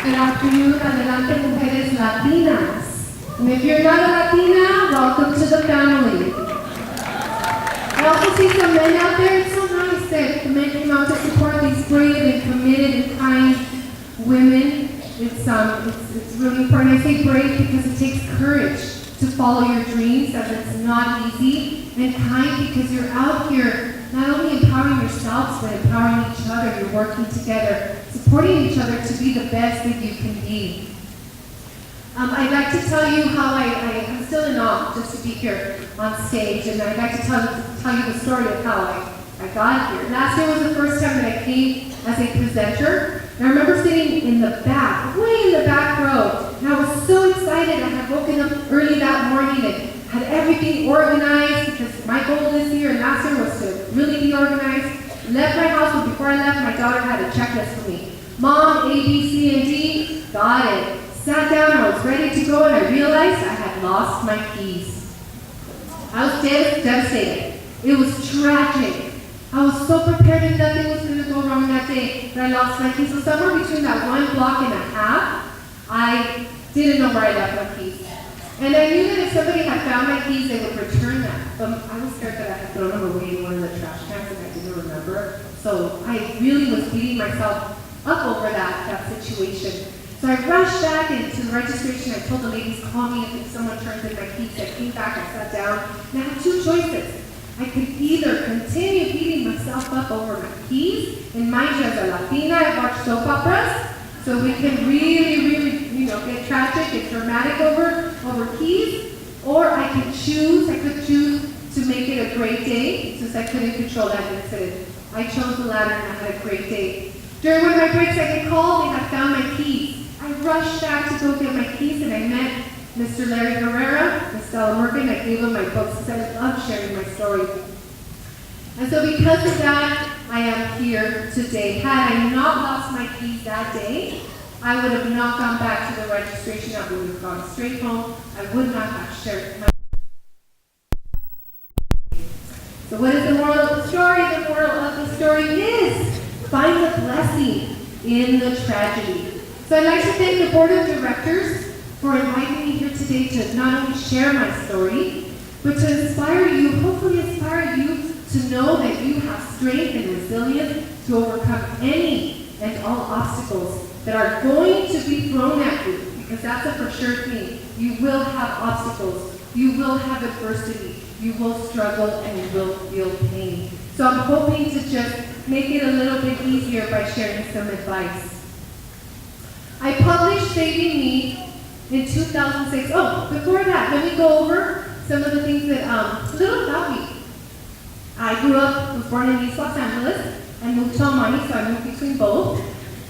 Good afternoon, adelante mujeres latinas. And if you're not a Latina, welcome to the family. I also see some men out there. It's so nice that the men came out to support these brave and committed and kind women. It's really important. I say brave because it takes courage to follow your dreams, as it's not easy, and kind because you're out here not only empowering yourselves, but empowering each other. You're working together, supporting each other to be the best that you can be. I'd like to tell you how I'm still in awe just to be here on stage, and I'd like to tell you the story of how I got here. Last year was the first time that I came as a presenter, and I remember sitting in the back, way in the back row, and I was so excited. I had woken up early that morning and had everything organized because my goal this year and last year was to really be organized. Left my house, but before I left, my daughter had a checklist for me. Mom, A, B, C, and D, got it. Sat down, I was ready to go, and I realized I had lost my keys. I was devastated. It was tragic. I was so prepared and nothing was going to go wrong that day, but I lost my keys. So somewhere between that 1.5 blocks, I didn't know where I left my keys. And I knew that if somebody had found my keys, they would return them. But I was scared that I had thrown them away in one of the trash cans and I didn't remember. So I really was beating myself up over that situation. So I rushed back into the registration. I told the ladies, call me if someone turns in my keys. I came back, I sat down, and I had two choices. I could either continue beating myself up over my keys, and mind you, as a Latina, I watch soap operas, so we can really, get tragic and dramatic over keys, or I could choose to make it a great day, since I couldn't control that incident. I chose the latter, and I had a great day. During one of my breaks, I get called, they had found my keys. I rushed back to go get my keys, and I met Mr. Larry Herrera, Miss Stella Morgan. I gave him my books because I love sharing my story. And so because of that, I am here today. Had I not lost my keys that day, I would have not gone back to the registration. I would have gone straight home. I would not have shared my. So what is the moral of the story? The moral of the story is find the blessing in the tragedy. So I'd like to thank the board of directors for inviting me here today to not only share my story, but to inspire you, hopefully inspire you to know that you have strength and resilience to overcome any and all obstacles that are going to be thrown at you, because that's a for sure thing. You will have obstacles, you will have adversity, you will struggle, and you will feel pain. So I'm hoping to just make it a little bit easier by sharing some advice. I published Saving Me in 2006. Oh, before that, let me go over some of the things that, a little about me. I was born in East Los Angeles and moved to Almani, so I moved between both.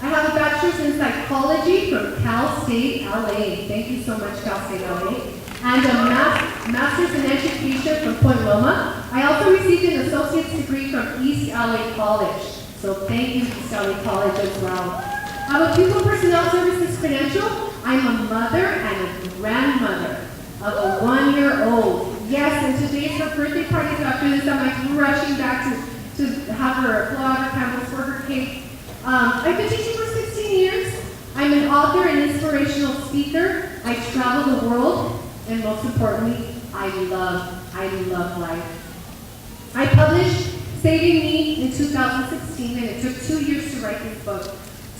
I have a bachelor's in psychology from Cal State LA. Thank you so much, Cal State LA. And a master's in education from Point Loma. I also received an associate's degree from East LA College. So thank you, East LA College as well. I have a People Personnel Services credential. I'm a mother and a grandmother of a 1-year-old. Yes, and today's her birthday party, so after this I'm like rushing back to have her blow out her candles for her cake. I've been teaching for 16 years. I'm an author and inspirational speaker. I travel the world, and most importantly, I love life. I published Saving Me in 2016, and it took 2 years to write this book.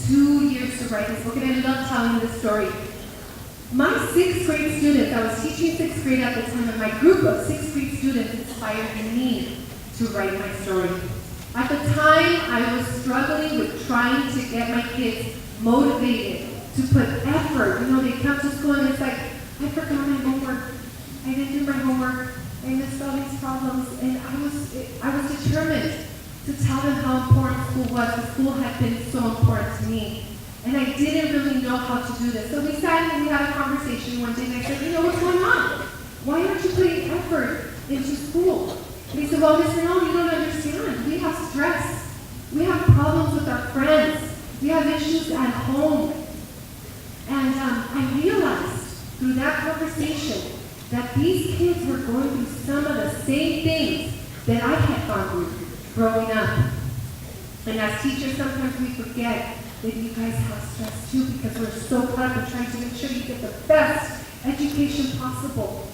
2 years to write this book, and I love telling this story. My 6th grade students, I was teaching 6th grade at the time, and my group of 6th grade students inspired me to write my story. At the time, I was struggling with trying to get my kids motivated, to put effort. They come to school and it's like, I forgot my homework. I didn't do my homework. I missed all these problems. And I was determined to tell them how important school was. The school had been so important to me. And I didn't really know how to do this. So we sat and we had a conversation one day, and I said, what's going on? Why aren't you putting effort into school? And he said, well, Miss Renaud, you don't understand. We have stress. We have problems with our friends. We have issues at home. And I realized through that conversation that these kids were going through some of the same things that I had gone through growing up. And as teachers, sometimes we forget that you guys have stress too, because we're so caught up in trying to make sure you get the best education possible.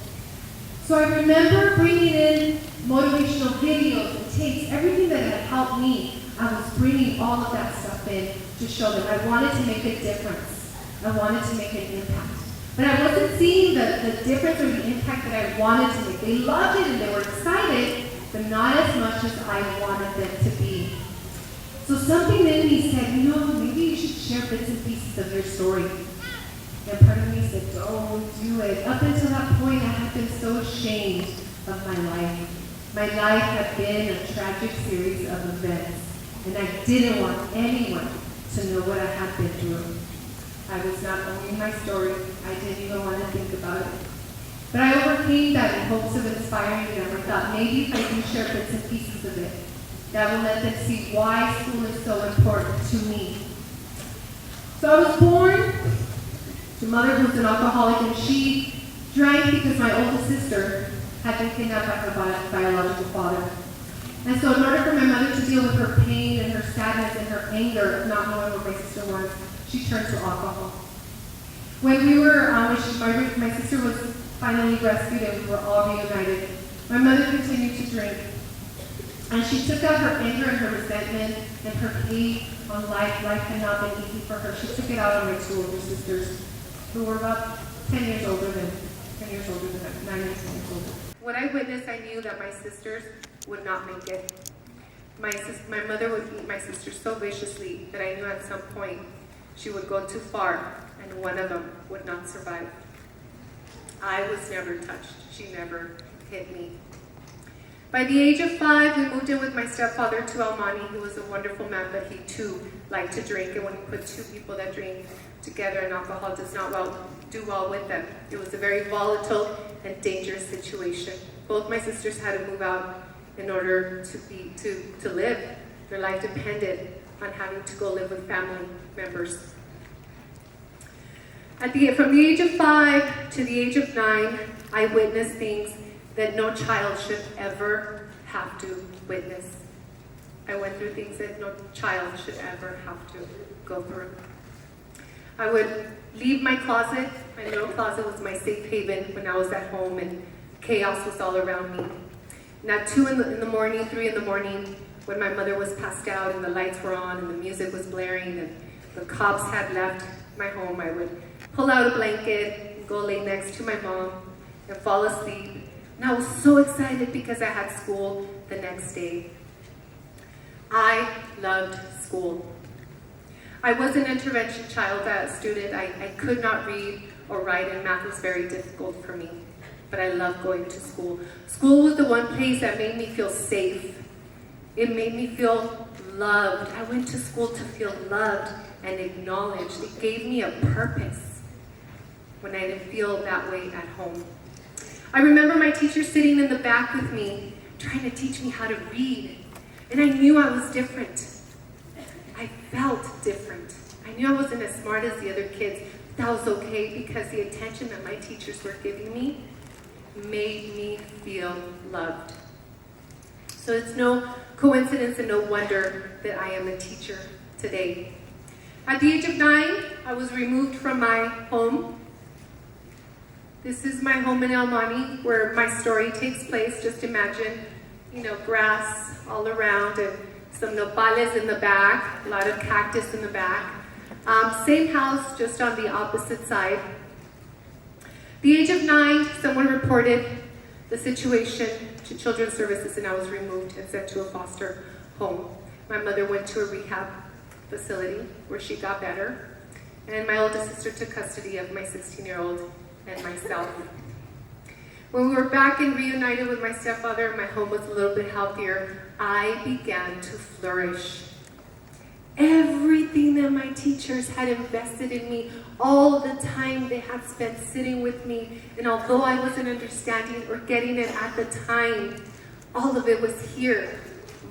So I remember bringing in motivational videos and tapes, everything that had helped me. I was bringing all of that stuff in to show them I wanted to make a difference. I wanted to make an impact. But I wasn't seeing the difference or the impact that I wanted to make. They loved it and they were excited, but not as much as I wanted them to be. So something in me said, maybe you should share bits and pieces of your story. And part of me said, don't do it. Up until that point, I had been so ashamed of my life. My life had been a tragic series of events, and I didn't want anyone to know what I had been through. I was not owning my story. I didn't even want to think about it. But I overcame that in hopes of inspiring them. I thought maybe if I can share bits and pieces of it, that will let them see why school is so important to me. So I was born to a mother who was an alcoholic, and she drank because my oldest sister had been kidnapped by her biological father. And so in order for my mother to deal with her pain and her sadness and her anger of not knowing what my sister was, she turned to alcohol. When we were, my sister was finally rescued and we were all reunited, my mother continued to drink. And she took out her anger and her resentment and her hate on life. Life had not been easy for her. She took it out on my two older sisters, who were about 9 years older than 10 years older. When I witnessed, I knew that my sisters would not make it. My mother would beat my sister so viciously that I knew at some point she would go too far and one of them would not survive. I was never touched. She never hit me. By the age of 5, we moved in with my stepfather to El Monte. He was a wonderful man, but he too liked to drink. And when you put two people that drink together, and alcohol does not do well with them. It was a very volatile and dangerous situation. Both my sisters had to move out in order to live. Their life depended on having to go live with family members. From the age of 5 to the age of 9, I witnessed things that no child should ever have to witness. I went through things that no child should ever have to go through. I would leave my closet. My little closet was my safe haven when I was at home and chaos was all around me. And at 2 in the morning, 3 in the morning, when my mother was passed out and the lights were on and the music was blaring and the cops had left my home, I would pull out a blanket and go lay next to my mom and fall asleep. And I was so excited because I had school the next day. I loved school. I was an intervention child student. I could not read or write, and math was very difficult for me. But I loved going to school. School was the one place that made me feel safe. It made me feel loved. I went to school to feel loved and acknowledged. It gave me a purpose when I didn't feel that way at home. I remember my teacher sitting in the back with me, trying to teach me how to read. And I knew I was different. I felt different. I knew I wasn't as smart as the other kids. But that was okay because the attention that my teachers were giving me made me feel loved. So it's no coincidence and no wonder that I am a teacher today. At the age of 9, I was removed from my home. This is my home in El Monte, where my story takes place. Just imagine, grass all around and some nopales in the back, a lot of cactus in the back. Same house, just on the opposite side. The age of 9, someone reported the situation to Children's Services and I was removed and sent to a foster home. My mother went to a rehab facility where she got better, and my oldest sister took custody of my 16-year-old and myself. When we were back and reunited with my stepfather and my home was a little bit healthier, I began to flourish. Everything that my teachers had invested in me, all the time they had spent sitting with me, and although I wasn't understanding or getting it at the time, all of it was here,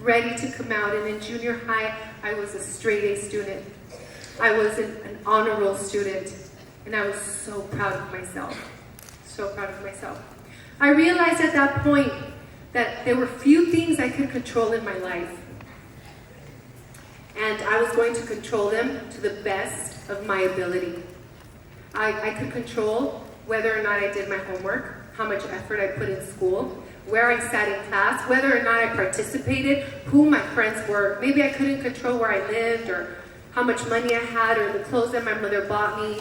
ready to come out. And in junior high, I was a straight A student. I was an honor roll student, and I was so proud of myself. So proud of myself. I realized at that point that there were few things I could control in my life. and I was going to control them to the best of my ability. I could control whether or not I did my homework, how much effort I put in school, where I sat in class, whether or not I participated, who my friends were. Maybe I couldn't control where I lived or how much money I had or the clothes that my mother bought me.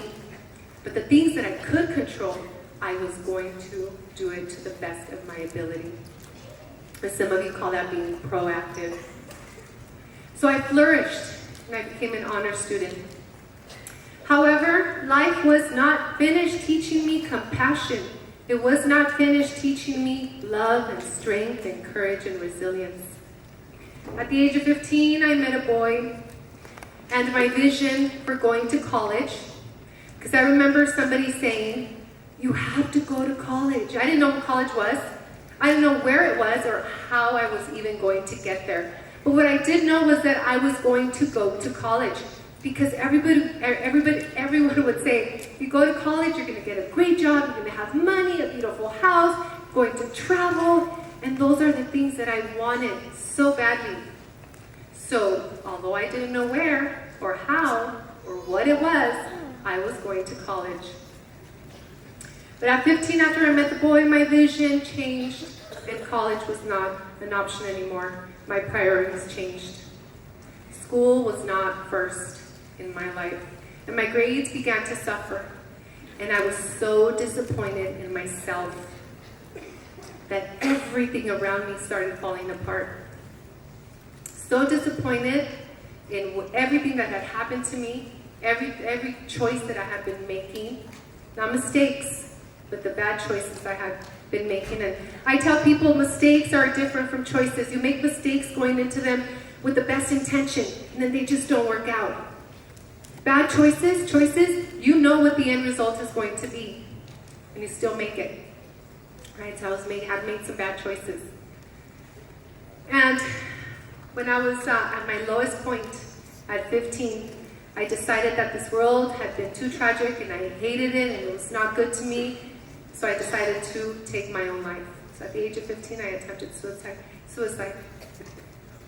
But the things that I could control, I was going to do it to the best of my ability. And some of you call that being proactive. So I flourished and I became an honor student. However, life was not finished teaching me compassion. It was not finished teaching me love and strength and courage and resilience. At the age of 15, I met a boy, and my vision for going to college, because I remember somebody saying, you have to go to college. I didn't know what college was. I didn't know where it was or how I was even going to get there. But what I did know was that I was going to go to college. Because everyone would say, if you go to college, you're going to get a great job, you're going to have money, a beautiful house, going to travel, and those are the things that I wanted so badly. So, although I didn't know where, or how, or what it was, I was going to college. But at 15, after I met the boy, my vision changed, and college was not an option anymore. My priorities changed. School was not first in my life, and my grades began to suffer, and I was so disappointed in myself that everything around me started falling apart. So disappointed in everything that had happened to me, every choice that I had been making, not mistakes, but the bad choices I had been making. And I tell people mistakes are different from choices. You make mistakes going into them with the best intention, and then they just don't work out. Bad choices, you know what the end result is going to be, and you still make it. Right? So I've made some bad choices. And when I was at my lowest point at 15, I decided that this world had been too tragic, and I hated it, and it was not good to me. So I decided to take my own life. So at the age of 15, I attempted suicide.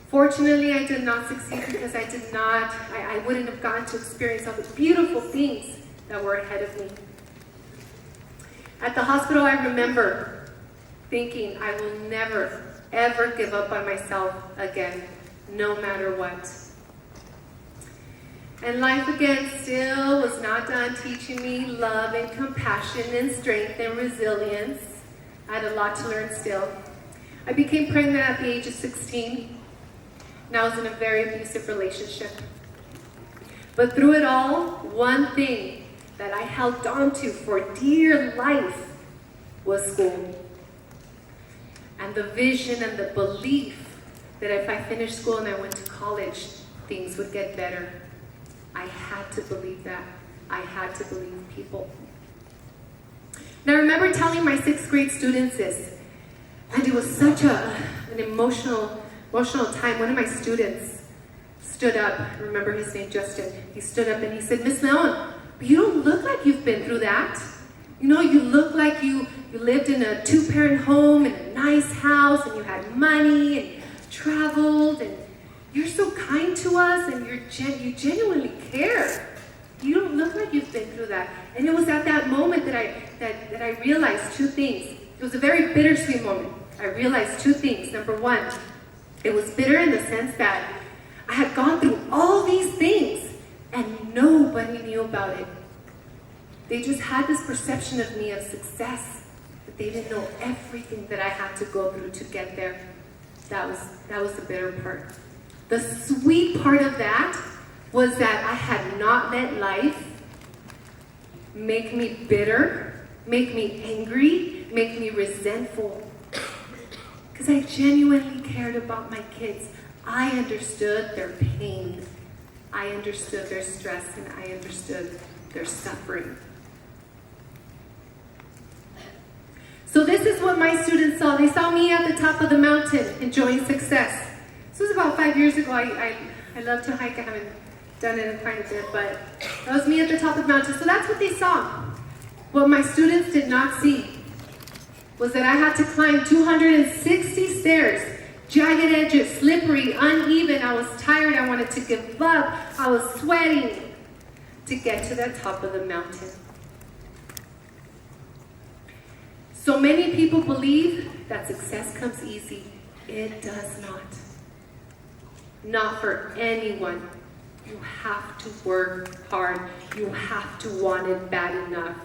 Fortunately, I did not succeed because I wouldn't have gotten to experience all the beautiful things that were ahead of me. At the hospital, I remember thinking, I will never, ever give up on myself again, no matter what. And life again still was not done teaching me love and compassion and strength and resilience. I had a lot to learn still. I became pregnant at the age of 16. And I was in a very abusive relationship. But through it all, one thing that I held on to for dear life was school. And the vision and the belief that if I finished school and I went to college, things would get better. I had to believe that. I had to believe people. And I remember telling my 6th grade students this, and it was such an emotional time. One of my students stood up. I remember his name, Justin. He stood up and he said, Miss Leon, you don't look like you've been through that. You know, you look like you lived in a 2-parent home in a nice house, and you had money and traveled, and you're so kind to us, and you genuinely care. You don't look like you've been through that. And it was at that moment that I realized 2 things. It was a very bittersweet moment. I realized 2 things. Number 1, it was bitter in the sense that I had gone through all these things and nobody knew about it. They just had this perception of me of success, but they didn't know everything that I had to go through to get there. That was the bitter part. The sweet part of that was that I had not let life make me bitter, make me angry, make me resentful. Because I genuinely cared about my kids. I understood their pain. I understood their stress, and I understood their suffering. So this is what my students saw. They saw me at the top of the mountain enjoying success. This was about 5 years ago. I love to hike. I haven't done it in quite a bit, but that was me at the top of the mountain. So that's what they saw. What my students did not see was that I had to climb 260 stairs Jagged edges, slippery, uneven. I was tired. I wanted to give up. I was sweating to get to the top of the mountain. So many people believe that success comes easy. It does not. Not for anyone. You have to work hard. You have to want it bad enough.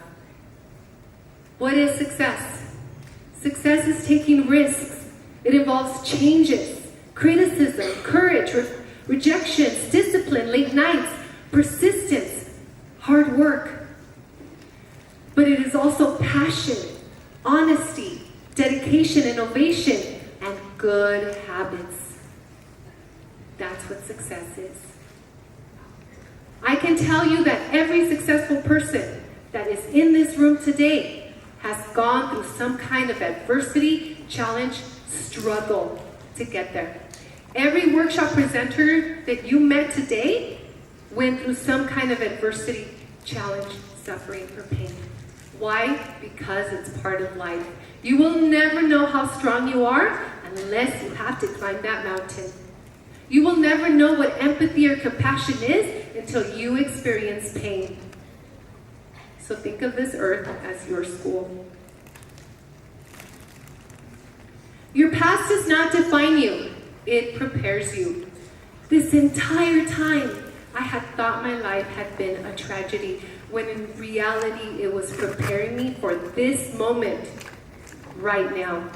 What is success? Success is taking risks. It involves changes, criticism, courage, rejections, discipline, late nights, persistence, hard work. But it is also passion, honesty, dedication, innovation, and good habits. That's what success is. I can tell you that every successful person that is in this room today has gone through some kind of adversity, challenge, struggle to get there. Every workshop presenter that you met today went through some kind of adversity, challenge, suffering, or pain. Why? Because it's part of life. You will never know how strong you are unless you have to climb that mountain. You will never know what empathy or compassion is until you experience pain. So think of this earth as your school. Your past does not define you. It prepares you. This entire time, I had thought my life had been a tragedy, when in reality, it was preparing me for this moment right now.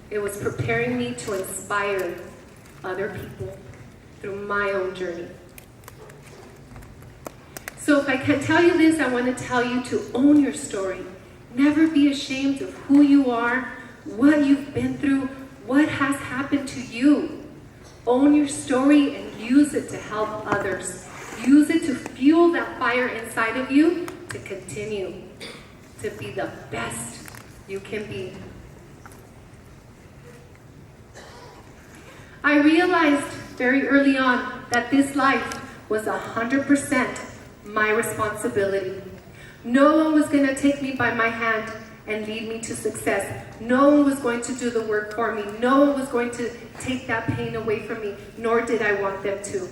It was preparing me to inspire other people through my own journey. So if I can tell you this, I want to tell you to own your story. Never be ashamed of who you are, what you've been through, what has happened to you. Own your story and use it to help others. Use it to fuel that fire inside of you to continue to be the best you can be. I realized very early on that this life was 100% my responsibility. No one was going to take me by my hand and lead me to success. No one was going to do the work for me. No one was going to take that pain away from me, nor did I want them to.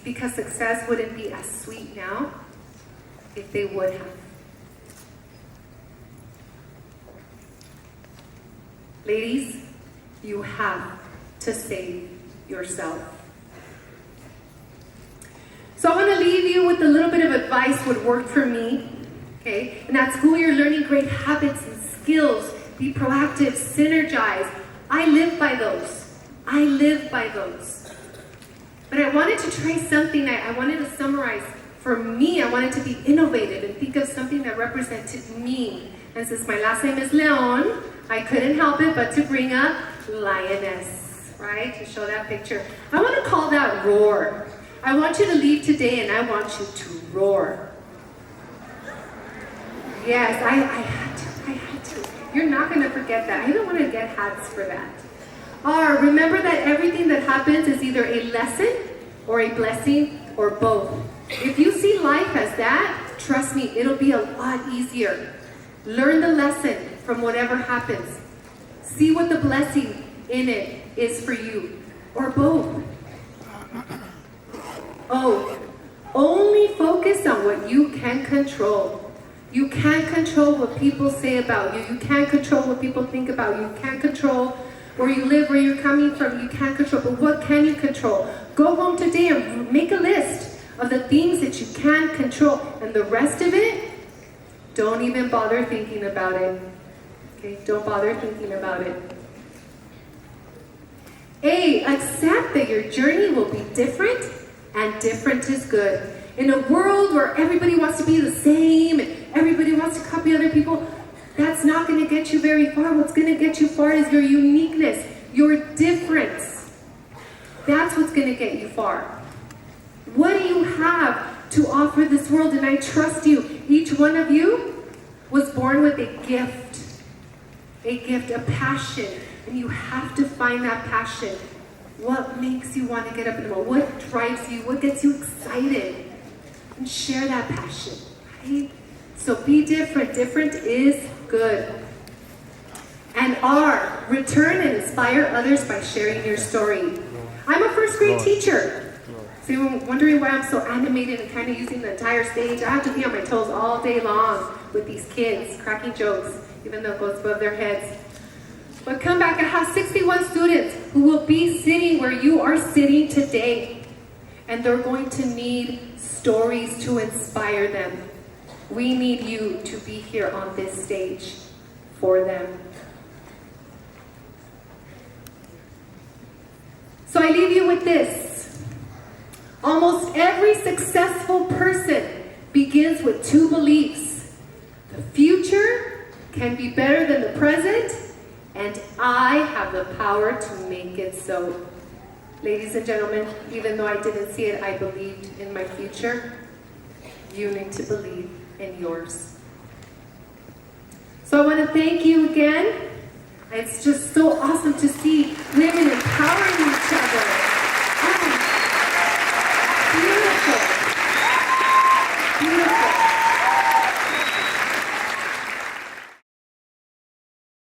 Because success wouldn't be as sweet now if they would have. Ladies, you have to save yourself. So I want to leave you with a little bit of advice what worked for me. Okay? And at school you're learning great habits and skills. Be proactive, synergize. I live by those. I live by those. But I wanted to try something. I wanted to summarize. For me, I wanted to be innovative and think of something that represented me. And since my last name is Leon, I couldn't help it but to bring up lioness, right? To show that picture. I want to call that roar. I want you to leave today and I want you to roar. Yes, I had to. You're not going to forget that. I don't want to get hats for that. Remember that everything that happens is either a lesson or a blessing or both. If you see life as that, trust me, it'll be a lot easier. Learn the lesson from whatever happens. See what the blessing in it is for you, or both. Only focus on what you can control. You can't control what people say about you. You can't control what people think about you. You can't control where you live, where you're coming from. You can't control, but what can you control? Go home today and make a list of the things that you can control, and the rest of it, don't even bother thinking about it. Okay, don't bother thinking about it. Accept that your journey will be different, and different is good. In a world where everybody wants to be the same, and everybody wants to copy other people, that's not going to get you very far. What's going to get you far is your uniqueness, your difference. That's what's going to get you far. What do you have to offer this world? And I trust you. Each one of you was born with a gift, a passion. And you have to find that passion. What makes you want to get up in the morning? What drives you? What gets you excited? And share that passion, right? So be different. Different is good. And R, return and inspire others by sharing your story. I'm a first grade teacher. So you're wondering why I'm so animated and kind of using the entire stage. I have to be on my toes all day long with these kids, cracking jokes, even though it goes above their heads. But come back, I have 61 students who will be sitting where you are sitting today. And they're going to need stories to inspire them. We need you to be here on this stage for them. So I leave you with this. Almost every successful person begins with two beliefs. The future can be better than the present, and I have the power to make it so. Ladies and gentlemen, even though I didn't see it, I believed in my future. You need to believe in yours. So I want to thank you again. It's just so awesome to see.